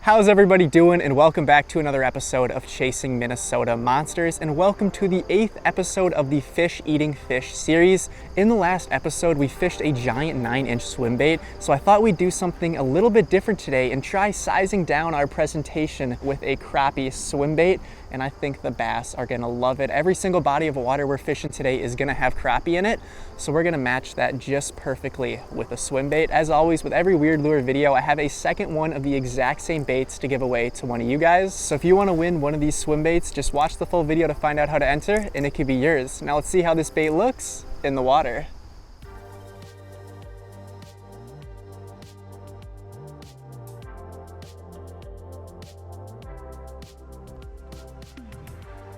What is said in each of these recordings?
How's everybody doing? And welcome back to another episode of Chasing Minnesota Monsters, and welcome to the 8th episode of the Fish Eating Fish series. In the last episode, we fished a giant 9-inch swim bait, so I thought we'd do something a little bit different today and try sizing down our presentation with a crappie swim bait, and I think the bass are gonna love it. Every single body of water we're fishing today is gonna have crappie in it, so we're gonna match that just perfectly with a swim bait. As always, with every weird lure video, I have a second one of the exact same baits to give away to one of you guys. So if you want to win one of these swim baits, just watch the full video to find out how to enter, and it could be yours. Now let's see how this bait looks in the water.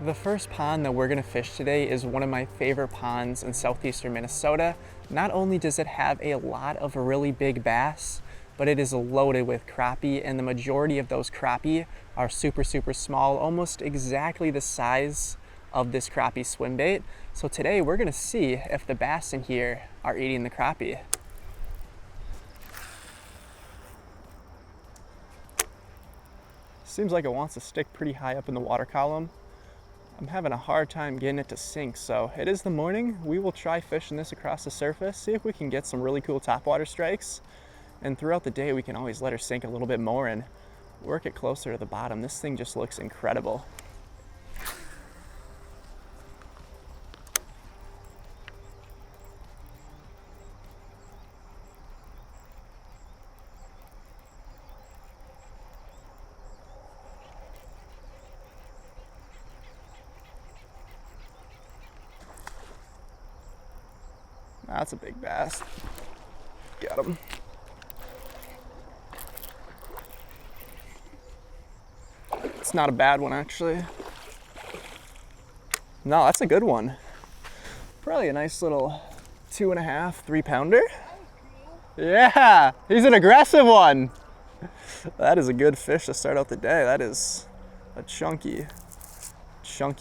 The first pond that we're gonna fish today is one of my favorite ponds in southeastern Minnesota. Not only does it have a lot of really big bass, but it is loaded with crappie, and the majority of those crappie are super small, almost exactly the size of this crappie swim bait. So today we're gonna see if the bass in here are eating the crappie. Seems like it wants to stick pretty high up in the water column. I'm having a hard time getting it to sink, so it is the morning. We will try fishing this across the surface, see if we can get some really cool topwater strikes. And throughout the day, we can always let her sink a little bit more and work it closer to the bottom. This thing just looks incredible. That's a big bass. Got him. It's not a bad one, actually. No, that's a good one. Probably a nice little 2.5, 3 pounder. Yeah, he's an aggressive one. That is a good fish to start out the day. That is a chunky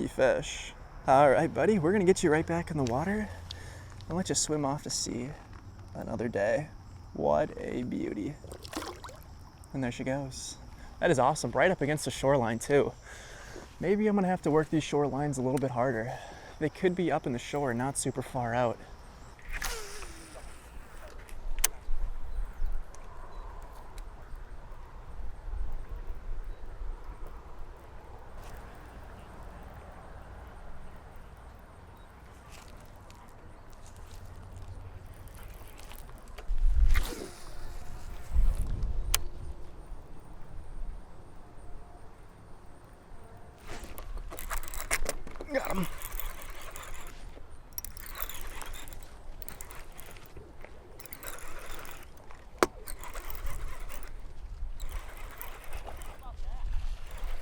fish. All right, buddy, we're gonna get you right back in the water and let you swim off to sea another day. What a beauty. And there she goes. That is awesome, right up against the shoreline too. Maybe I'm gonna have to work these shorelines a little bit harder. They could be up in the shore, not super far out. Got him.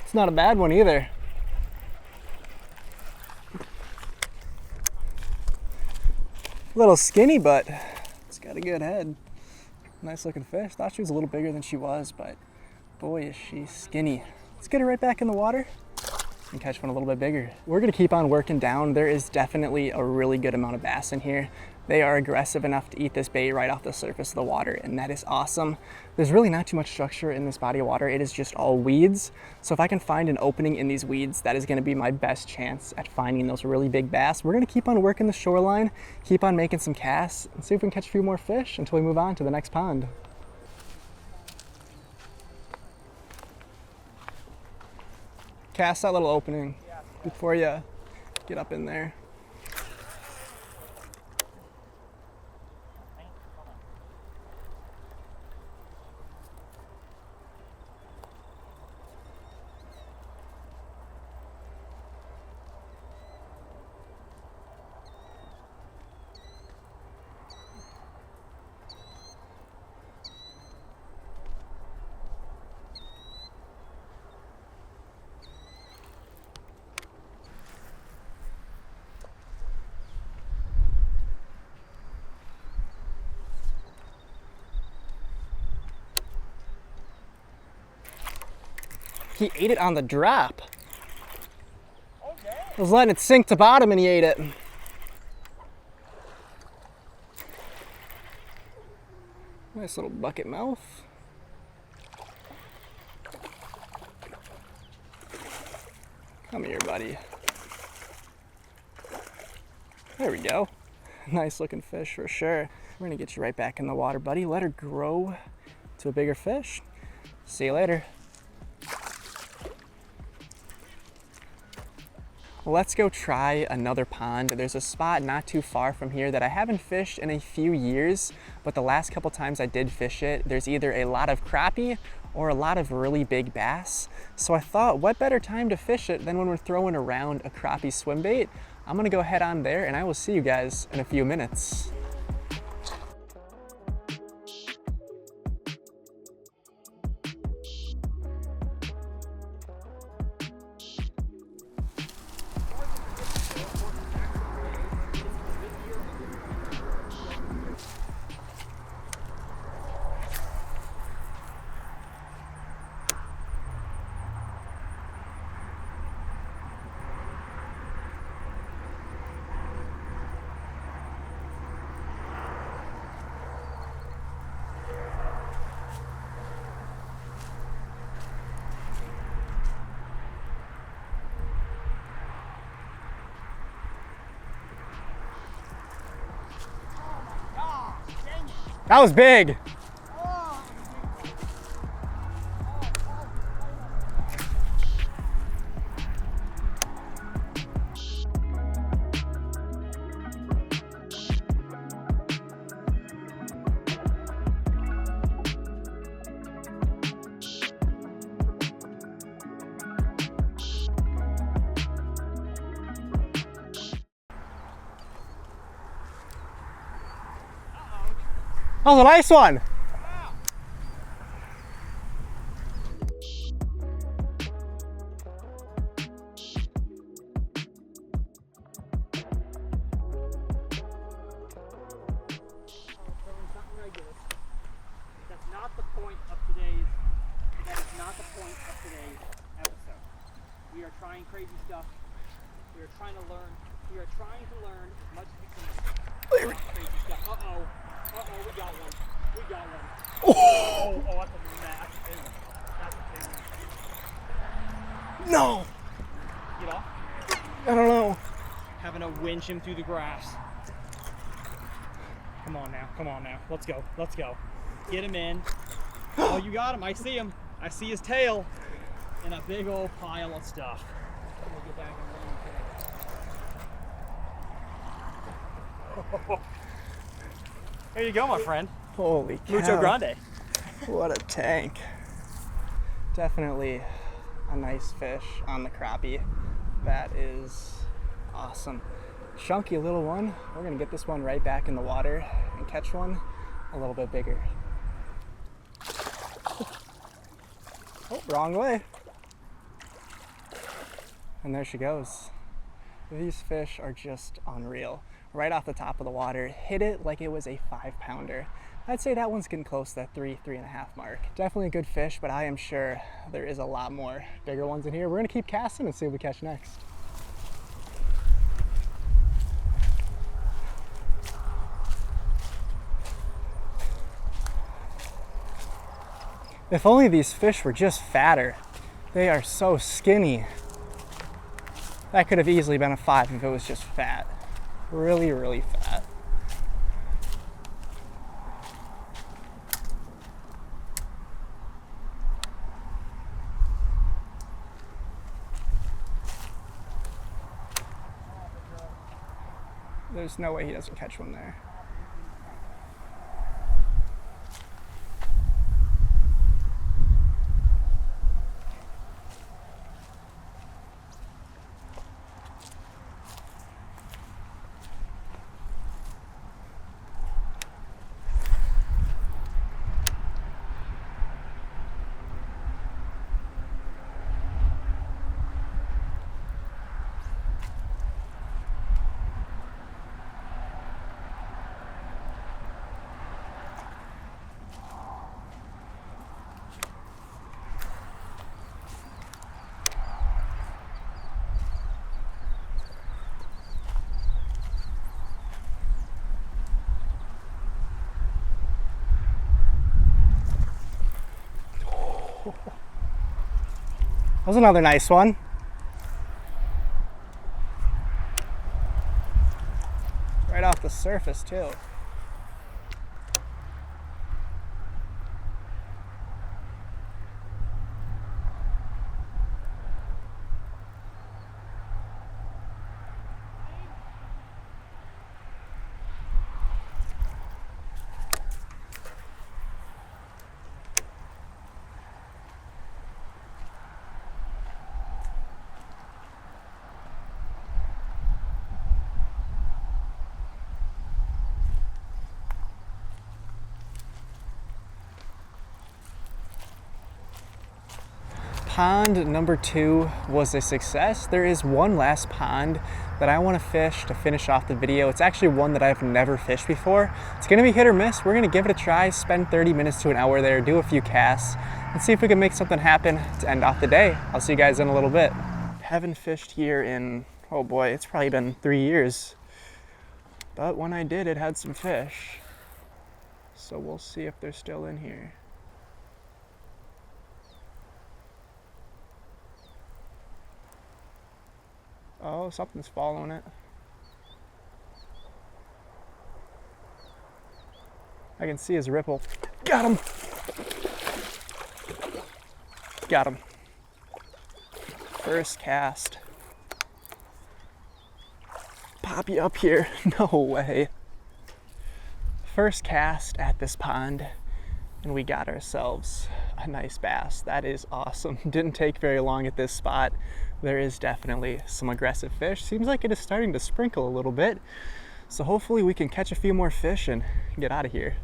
It's not a bad one either. A little skinny, but it's got a good head. Nice looking fish. Thought she was a little bigger than she was, but boy, is she skinny. Let's get her right back in the water and catch one a little bit bigger. We're gonna keep on working down. There is definitely a really good amount of bass in here. They are aggressive enough to eat this bait right off the surface of the water, and that is awesome. There's really not too much structure in this body of water. It is just all weeds. So if I can find an opening in these weeds, that is gonna be my best chance at finding those really big bass. We're gonna keep on working the shoreline, keep on making some casts, and see if we can catch a few more fish until we move on to the next pond. Cast that little opening before you get up in there. He ate it on the drop. Okay. I was letting it sink to bottom and he ate it. Nice little bucket mouth. Come here, buddy. There we go. Nice looking fish for sure. We're gonna get you right back in the water, buddy. Let her grow to a bigger fish. See you later. Let's go try another pond. There's a spot not too far from here that I haven't fished in a few years, but the last couple times I did fish it, there's either a lot of crappie or a lot of really big bass. So I thought, what better time to fish it than when we're throwing around a crappie swim bait? I'm gonna go head on there and I will see you guys in a few minutes. That was big. That was a nice one. That's not the point of today's. That is not the point of today's episode. We are trying crazy stuff. We are trying to learn. We are trying to learn as much as we can. Crazy stuff. Uh-oh. Uh-oh, we got one. We got one. Oh, that's a big one. That's a big one. No. Get off. I don't know. Having to winch him through the grass. Come on now. Come on now. Let's go. Let's go. Get him in. Oh, you got him. I see him. I see his tail in a big old pile of stuff. We'll get back and run. There you go, my friend. Holy cow. Mucho grande. What a tank. Definitely a nice fish on the crappie. That is awesome. Chunky little one. We're gonna get this one right back in the water and catch one a little bit bigger. Oh, wrong way. And there she goes. These fish are just unreal. Right off the top of the water, hit it like it was a 5-pounder. I'd say that one's getting close to that 3.5 mark. Definitely a good fish, but I am sure there is a lot more bigger ones in here. We're gonna keep casting and see what we catch next. If only these fish were just fatter. They are so skinny. That could have easily been a 5 if it was just fat. Really, really fat. There's no way he doesn't catch one there. That was another nice one. surface too. Pond number 2 was a success. There is one last pond that I want to fish to finish off the video. It's actually one that I've never fished before. It's going to be hit or miss. We're going to give it a try, spend 30 minutes to an hour there, do a few casts, and see if we can make something happen to end off the day. I'll see you guys in a little bit. Haven't fished here in, oh boy, it's probably been 3 years. But when I did, it had some fish. So we'll see if they're still in here. Oh, something's following it. I can see his ripple. Got him! Got him. First cast. Pop you up here. No way. First cast at this pond, and we got ourselves a nice bass. That is awesome. Didn't take very long at this spot. There is definitely some aggressive fish. Seems like it is starting to sprinkle a little bit. So hopefully we can catch a few more fish and get out of here.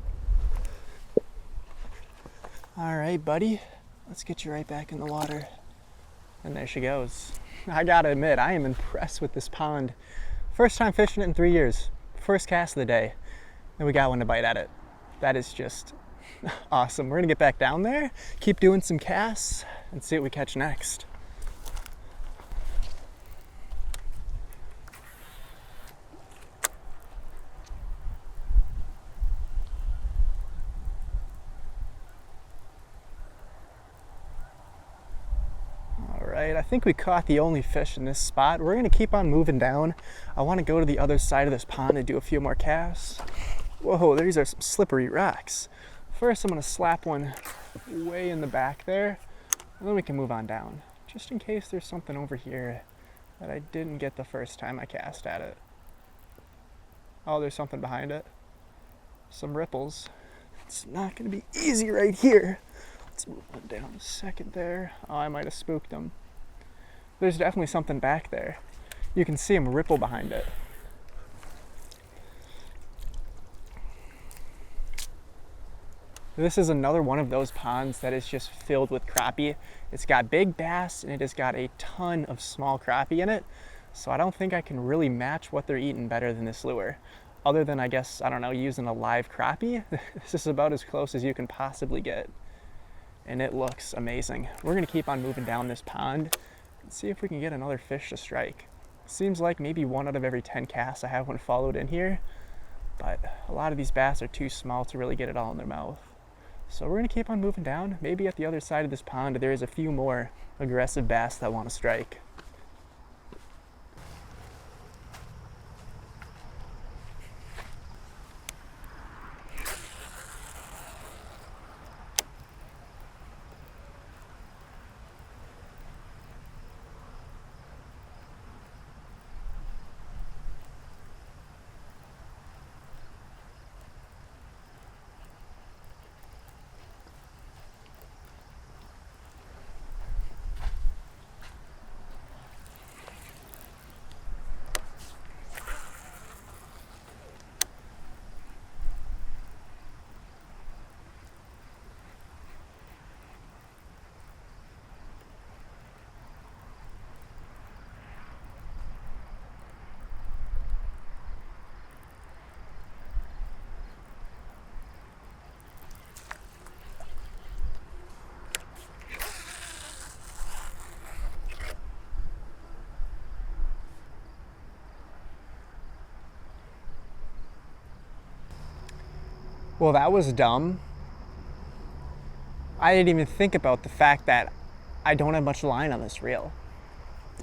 All right, buddy. Let's get you right back in the water. And there she goes. I gotta admit, I am impressed with this pond. First time fishing it in 3 years. First cast of the day. And we got one to bite at it. That is just awesome. We're gonna get back down there, keep doing some casts, and see what we catch next. I think we caught the only fish in this spot. We're gonna keep on moving down. I wanna go to the other side of this pond and do a few more casts. Whoa, these are some slippery rocks. First, I'm gonna slap one way in the back there, and then we can move on down, just in case there's something over here that I didn't get the first time I cast at it. Oh, there's something behind it. Some ripples. It's not gonna be easy right here. Let's move on down a second there. Oh, I might have spooked him. There's definitely something back there. You can see him ripple behind it. This is another one of those ponds that is just filled with crappie. It's got big bass and it has got a ton of small crappie in it. So I don't think I can really match what they're eating better than this lure. Other than, I guess, I don't know, using a live crappie. This is about as close as you can possibly get. And it looks amazing. We're gonna keep on moving down this pond and see if we can get another fish to strike. Seems like maybe 1 out of every 10 casts I have one followed in here, but a lot of these bass are too small to really get it all in their mouth. So we're gonna keep on moving down. Maybe at the other side of this pond, there is a few more aggressive bass that wanna strike. Well, that was dumb. I didn't even think about the fact that I don't have much line on this reel.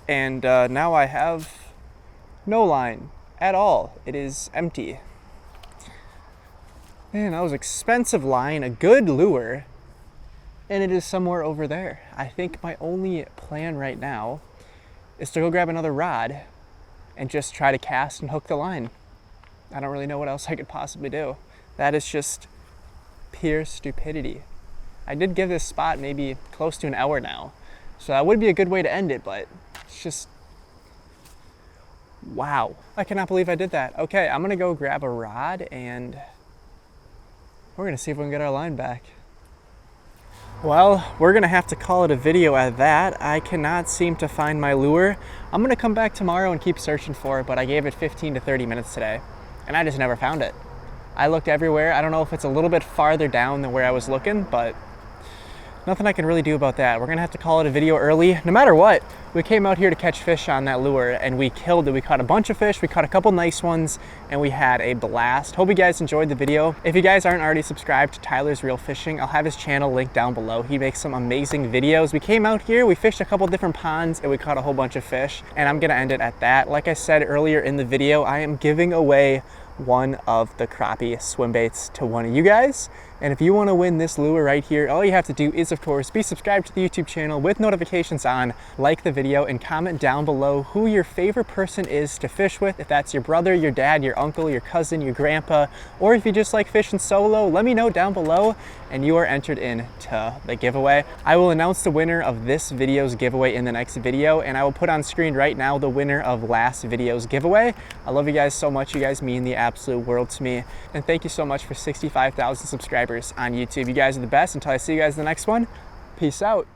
And now I have no line at all. It is empty. Man, that was expensive line, a good lure, and it is somewhere over there. I think my only plan right now is to go grab another rod and just try to cast and hook the line. I don't really know what else I could possibly do. That is just pure stupidity. I did give this spot maybe close to an hour now, so that would be a good way to end it, but it's just, wow. I cannot believe I did that. Okay, I'm gonna go grab a rod and we're gonna see if we can get our line back. Well, we're gonna have to call it a video at that. I cannot seem to find my lure. I'm gonna come back tomorrow and keep searching for it, but I gave it 15 to 30 minutes today, and I just never found it. I looked everywhere. I don't know if it's a little bit farther down than where I was looking, but nothing I can really do about that. We're gonna have to call it a video early. No matter what, we came out here to catch fish on that lure and we killed it. We caught a bunch of fish, we caught a couple nice ones, and we had a blast. Hope you guys enjoyed the video. If you guys aren't already subscribed to Tyler's Real Fishing, I'll have his channel linked down below. He makes some amazing videos. We came out here, we fished a couple different ponds, and we caught a whole bunch of fish, and I'm gonna end it at that. Like I said earlier in the video, I am giving away one of the crappie swim baits to one of you guys. And if you want to win this lure right here, all you have to do is, of course, be subscribed to the YouTube channel with notifications on, like the video, and comment down below who your favorite person is to fish with. If that's your brother, your dad, your uncle, your cousin, your grandpa, or if you just like fishing solo, let me know down below and you are entered into the giveaway. I will announce the winner of this video's giveaway in the next video, and I will put on screen right now the winner of last video's giveaway. I love you guys so much. You guys mean the absolute world to me. And thank you so much for 65,000 subscribers on YouTube. You guys are the best. Until I see you guys in the next one, peace out.